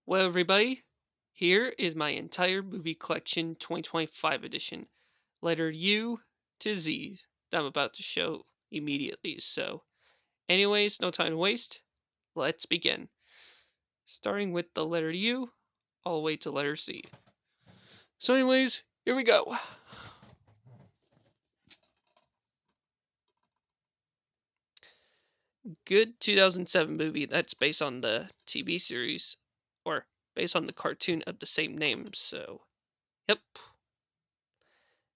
Well, everybody, here is my entire movie collection 2025 edition, letter U to Z, that I'm about to show immediately. So, anyways, no time to waste. Let's begin. Starting with the letter U all the way to letter Z. So, anyways, here we go. Good 2007 movie that's based on the TV series, or based on the cartoon of the same name. So, yep.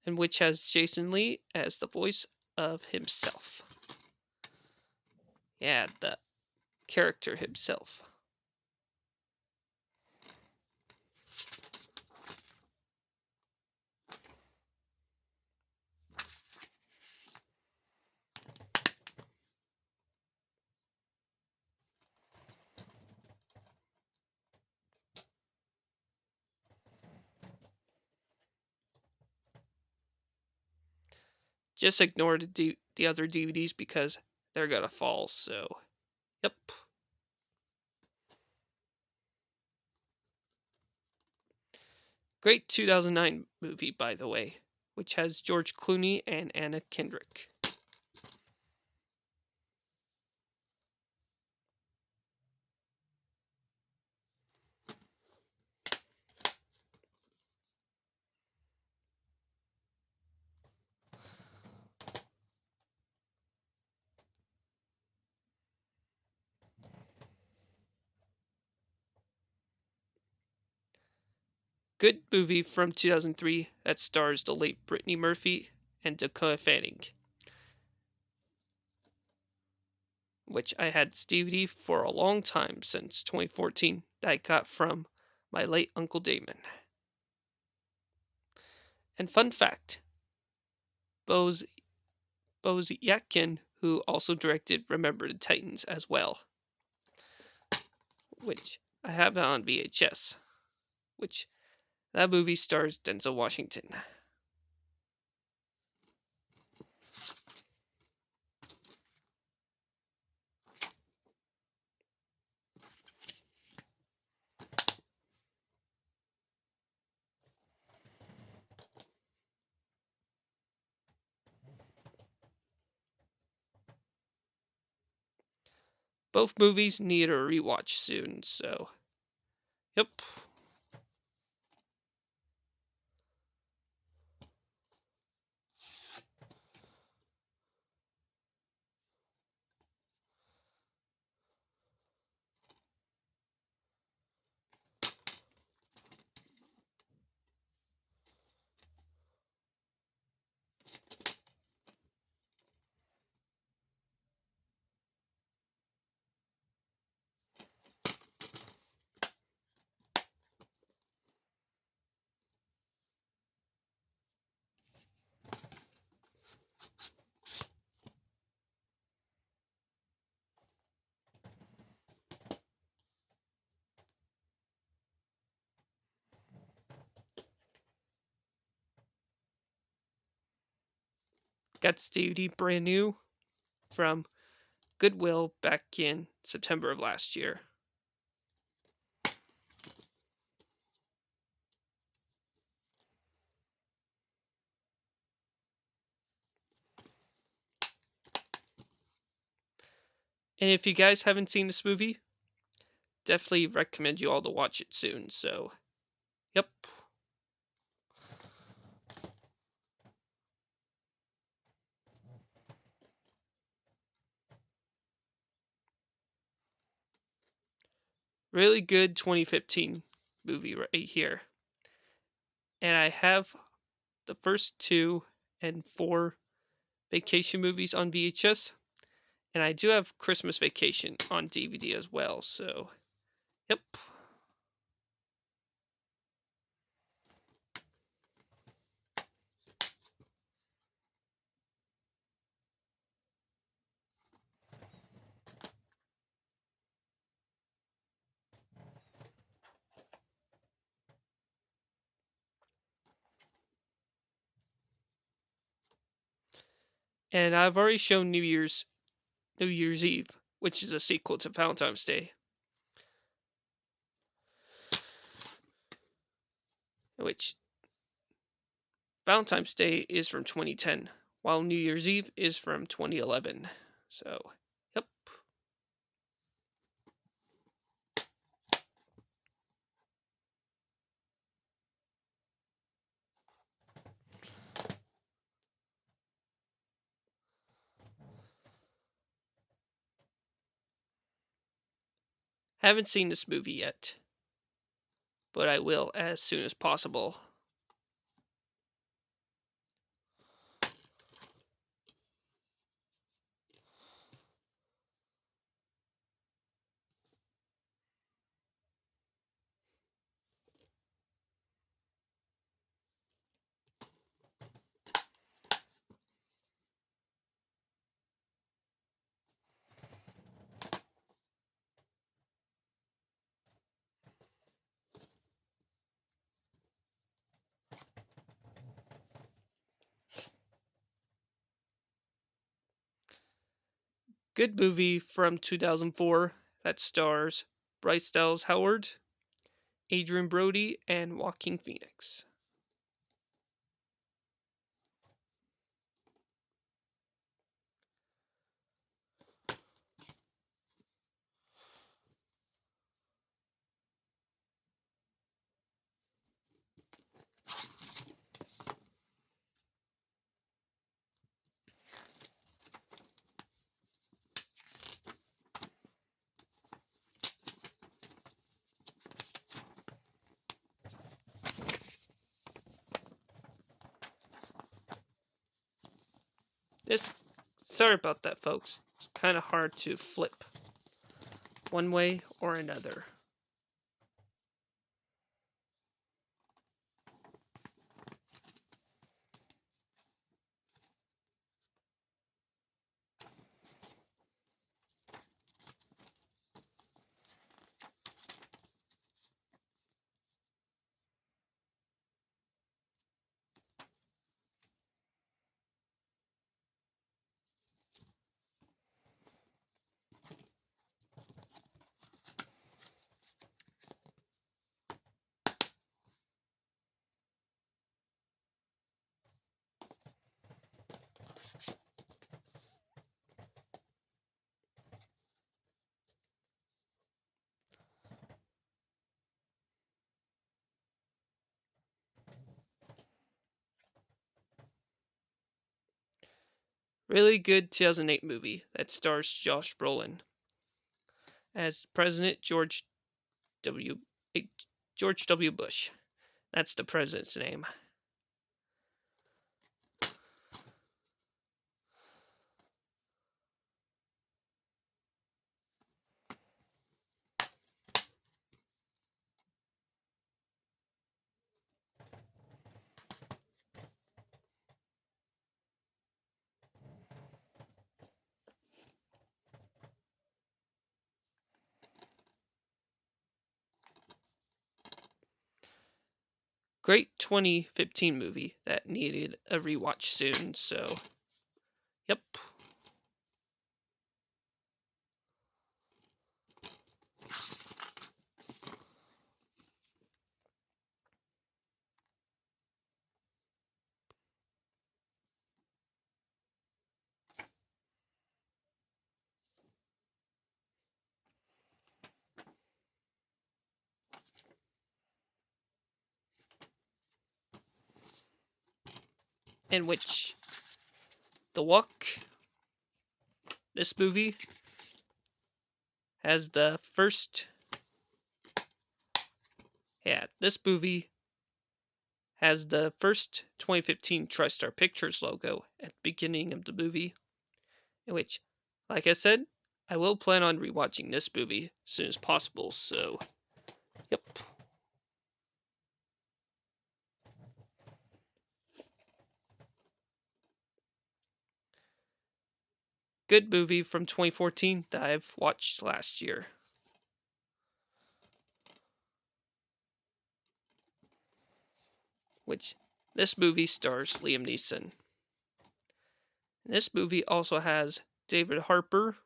And which has Jason Lee as the voice of himself. Yeah, the character himself. Just ignore the other DVDs because they're gonna fall. So, yep. Great 2009 movie, by the way, which has George Clooney and Anna Kendrick. Good movie from 2003 that stars the late Brittany Murphy and Dakota Fanning, which I had this DVD for a long time since 2014 that I got from my late Uncle Damon. And fun fact, Bose Bose Yatkin, who also directed Remember the Titans as well, which I have on VHS, which that movie stars Denzel Washington. Both movies need a rewatch soon, so yep. Got this DVD brand new from Goodwill back in September of last year. And if you guys haven't seen this movie, definitely recommend you all to watch it soon. So, yep. Really good 2015 movie right here. And I have the first two and four vacation movies on VHS. And I do have Christmas Vacation on DVD as well. So, yep. And I've already shown New Year's Eve, which is a sequel to Valentine's Day. which Valentine's Day is from 2010, while New Year's Eve is from 2011. So, yep. Haven't seen this movie yet, but I will as soon as possible. Good movie from 2004 that stars Bryce Dallas Howard, Adrian Brody, and Joaquin Phoenix. This, sorry about that, folks. It's kind of hard to flip one way or another. Really good 2008 movie that stars Josh Brolin as President W. George W. Bush. That's the president's name. Great 2015 movie that needed a rewatch soon, so yep. In which The Walk, this movie, has the first. Yeah, this movie has the first 2015 TriStar Pictures logo at the beginning of the movie, in which, like I said, I will plan on rewatching this movie as soon as possible, so, yep. Good movie from 2014 that I've watched last year. Which, this movie stars Liam Neeson. And this movie also has David Harper,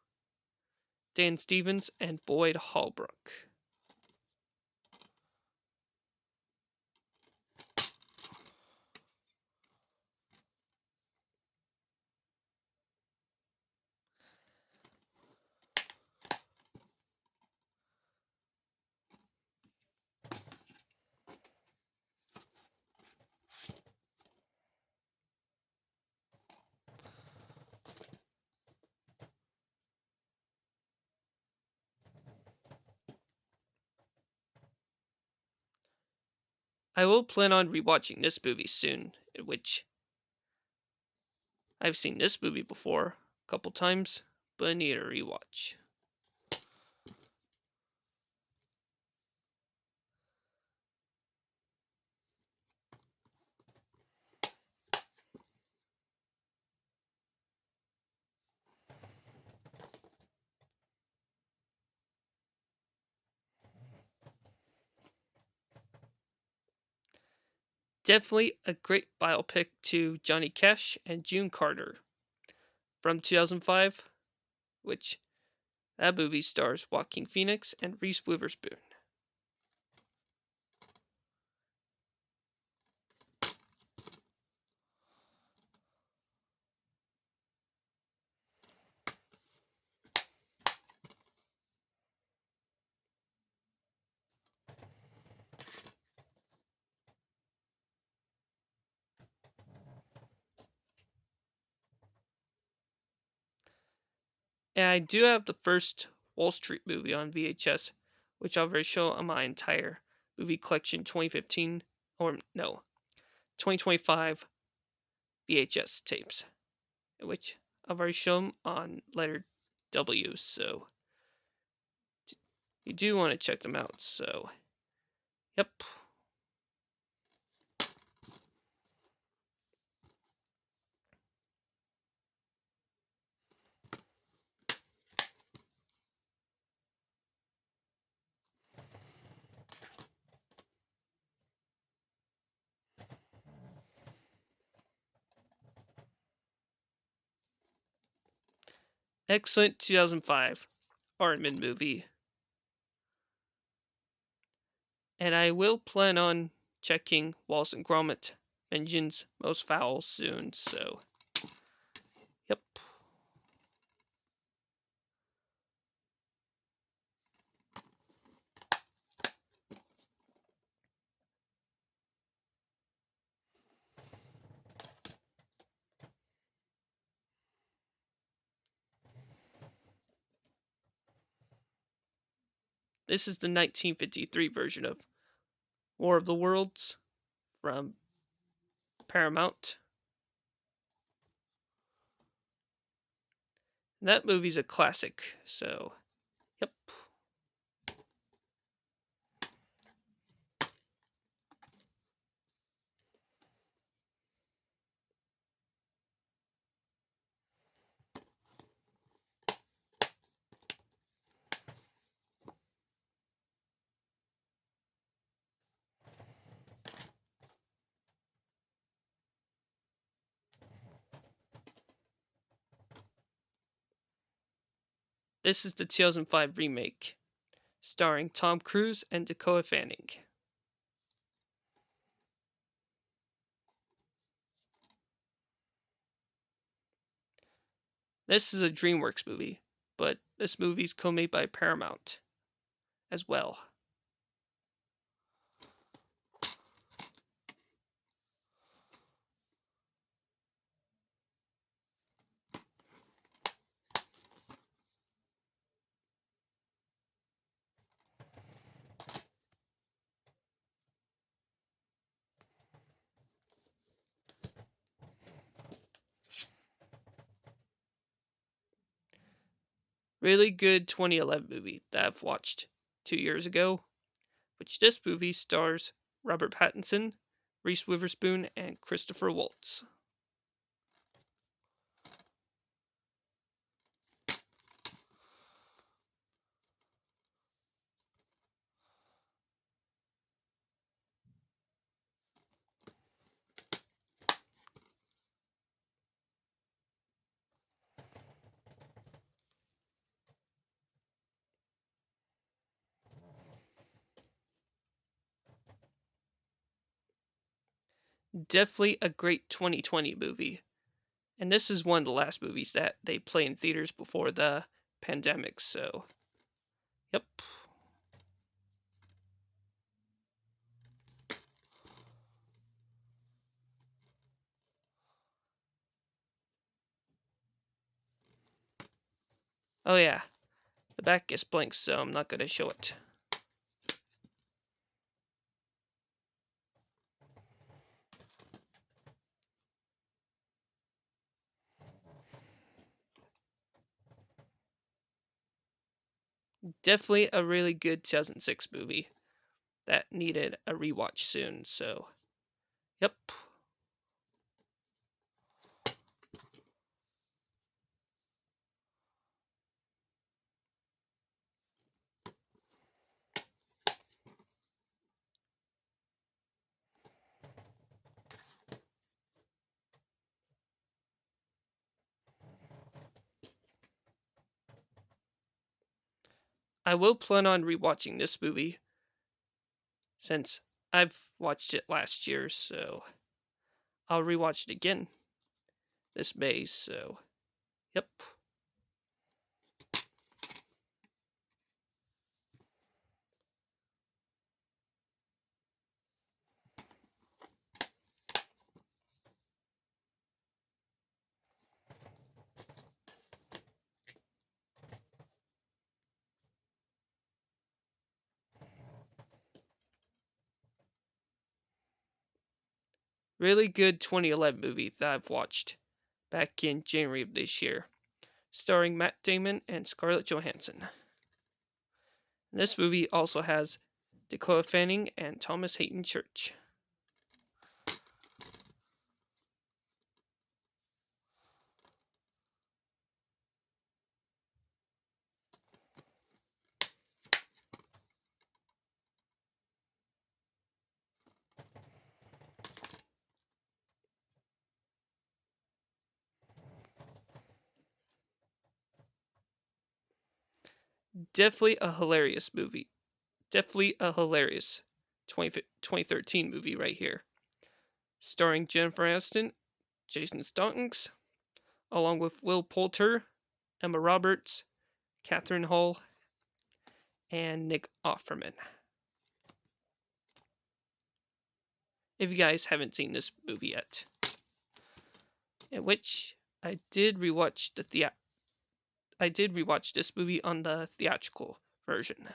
Dan Stevens, and Boyd Holbrook. I will plan on rewatching this movie soon, in which I've seen this movie before a couple times, but I need a rewatch. Definitely a great biopic to Johnny Cash and June Carter from 2005, which that movie stars Joaquin Phoenix and Reese Witherspoon. And I do have the first Wall Street movie on VHS, which I'll already show on my entire movie collection 2015, or no, 2025 VHS tapes, which I've already shown on letter W, so you do want to check them out. So, yep. Excellent 2005 Artman movie. And I will plan on checking Wallace and Gromit Vengeance Most Foul soon, so yep. This is the 1953 version of War of the Worlds from Paramount. And that movie's a classic, so yep. This is the 2005 remake, starring Tom Cruise and Dakota Fanning. This is a DreamWorks movie, but this movie's co-made by Paramount as well. Really good 2011 movie that I've watched 2 years ago, which this movie stars Robert Pattinson, Reese Witherspoon, and Christopher Waltz. Definitely a great 2020 movie. And this is one of the last movies that they play in theaters before the pandemic, so yep. Oh yeah, the back gets blank, so I'm not gonna show it. Definitely a really good 2006 movie that needed a rewatch soon. So, yep. I will plan on rewatching this movie since I've watched it last year, so I'll rewatch it again this May. So, yep. Really good 2011 movie that I've watched back in January of this year, starring Matt Damon and Scarlett Johansson. This movie also has Dakota Fanning and Thomas Hayden Church. Definitely a hilarious movie. Definitely a hilarious 2013 movie right here. Starring Jennifer Aniston, Jason Statham, along with Will Poulter, Emma Roberts, Catherine Hall, and Nick Offerman. If you guys haven't seen this movie yet, in which I did rewatch this movie on the theatrical version.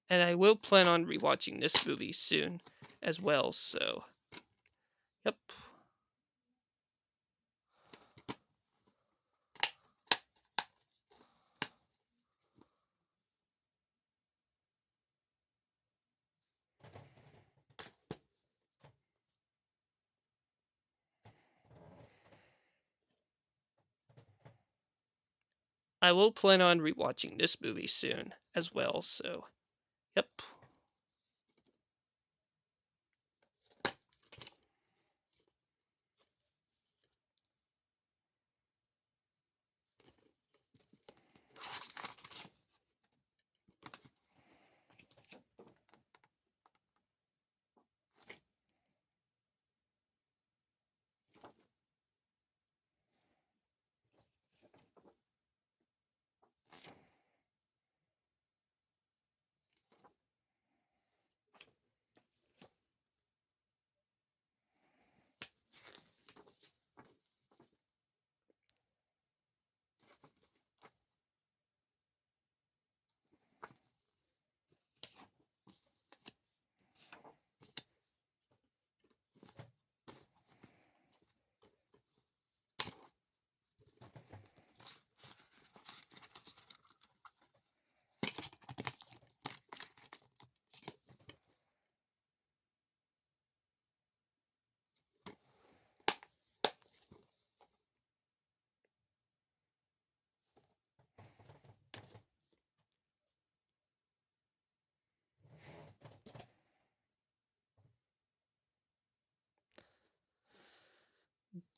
And I will plan on rewatching this movie soon as well, so yep. I will plan on rewatching this movie soon as well, so yep.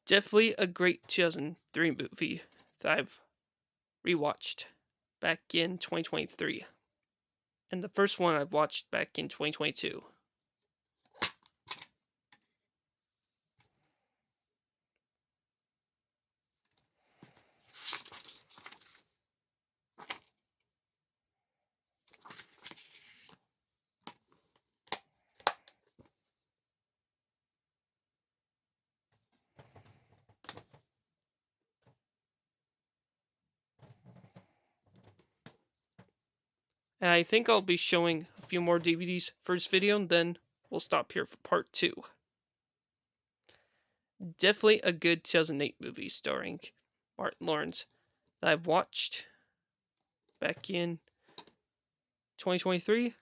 Definitely a great 2003 movie that I've rewatched back in 2023. And the first one I've watched back in 2022. And I think I'll be showing a few more DVDs for this video, and then we'll stop here for part 2. Definitely a good 2008 movie starring Martin Lawrence that I've watched back in 2023.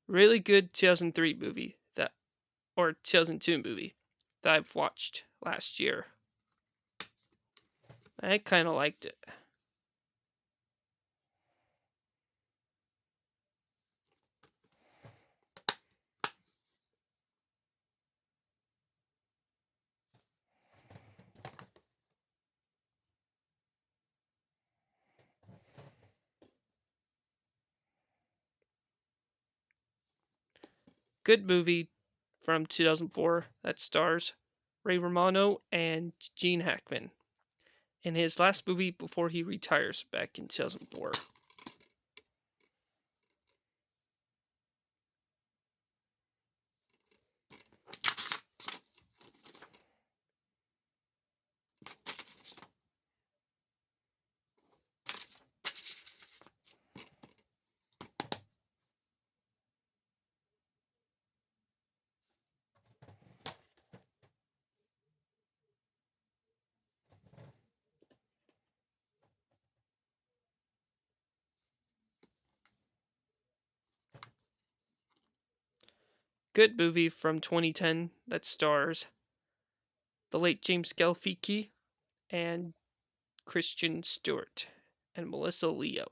Really good 2003 movie that, or 2002 movie that I've watched last year. I kind of liked it. Good movie from 2004 that stars Ray Romano and Gene Hackman in his last movie before he retires back in 2004. Good movie from 2010 that stars the late James Gandolfini and Kristen Stewart and Melissa Leo.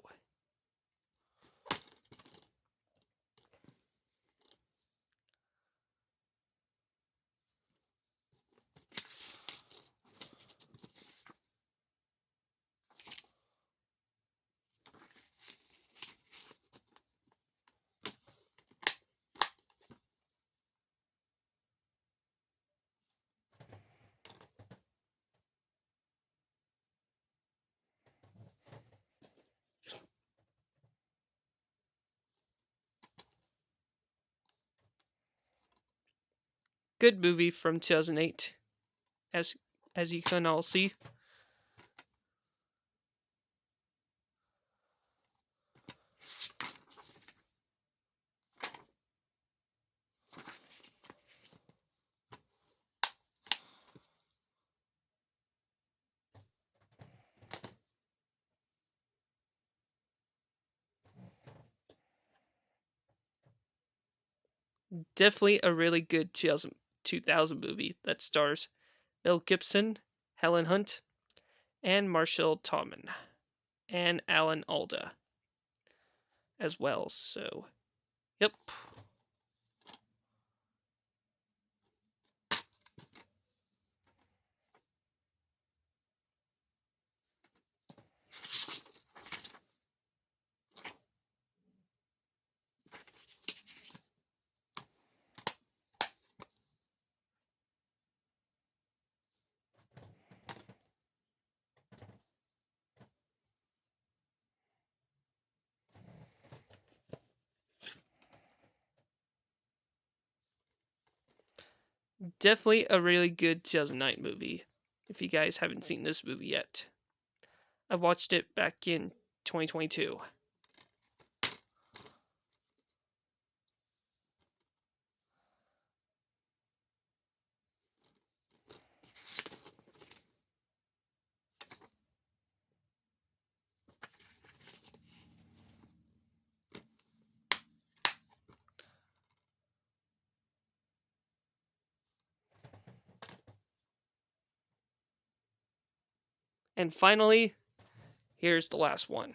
Good movie from 2008, as you can all see. Definitely a really good 2000 movie that stars Mel Gibson, Helen Hunt, and Marshall Tallman, and Alan Alda as well. So, yep. Definitely a really good 2009 movie. If you guys haven't seen this movie yet, I watched it back in 2022. And finally, here's the last one,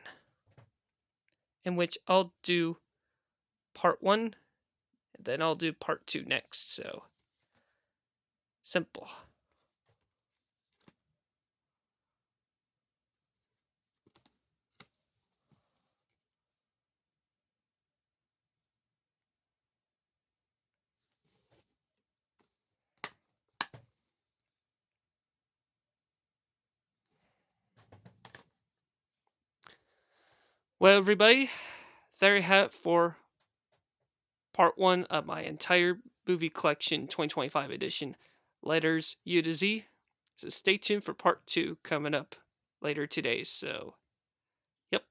in which I'll do part 1, and then I'll do part 2 next. So, simple. Well, everybody, there you have it for part one of my entire movie collection 2025 edition. Letters U to Z. So stay tuned for part two coming up later today. So, yep.